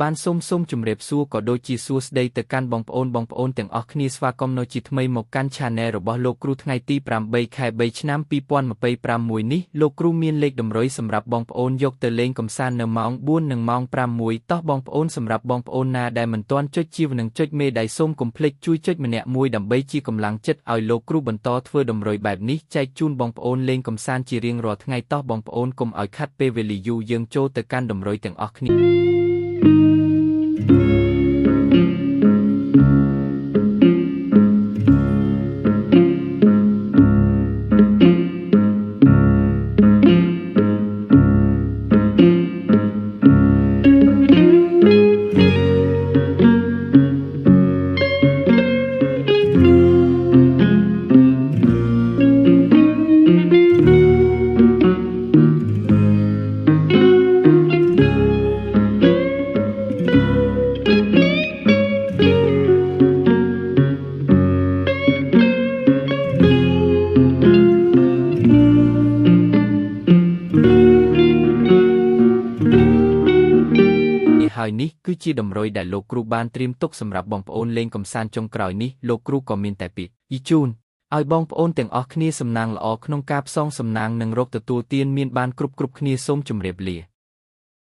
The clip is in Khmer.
បានសូមជម្រាបសួរក៏ដូចជាសួស្តីទៅកាន់បងប្អូនទាំងអស់គ្នាស្វាគមន៍នៅជាថ្មីមកកាន់ Channel របស់លោកគ្រូថ្ងៃទី8 ខែ 3 ឆ្នាំ 2026 នេះលោកគ្រូមានលេខតម្រុយសម្រាប់បងប្អូនយកទៅលេងកម្សាន្តនៅម៉ោង 4 និងម៉ោង 5 តោះបងប្អូនសម្រាប់បងប្អូនណាដែលមិនទាន់ចុចជាវនិងចុចមេដៃសូមកុំភ្លេចជួយចុចម្នាក់មួយដើម្បីជាកម្លាំងចិត្តឲ្យលោកគ្រូបន្តធ្វើតម្រុយបែបនេះចែកជូនបងប្អូនលេងកម្សាន្តជារៀងរាល់ថ្ងៃតោះបងប្អូនកុំឲ្យខាត់ពេលវេលាយូរយើងចូលទៅកាន់តម្រុយទាំងអស់គ្នាហើយនេះគឺជាតម្រុយដែលលោកគ្រូបានត្រៀមទុកសម្រាប់បងប្អូនលេងកម្សាន្តចុងក្រោយនេះលោកគ្រូក៏មានតែពីជូនឲ្យបងប្អូនទាំងអស់គ្នាសំណាងល្អក្នុងការផ្សងសំណាងនិងរកទទួលទានមានបានគ្រប់គ្នាសូមជម្រាបលា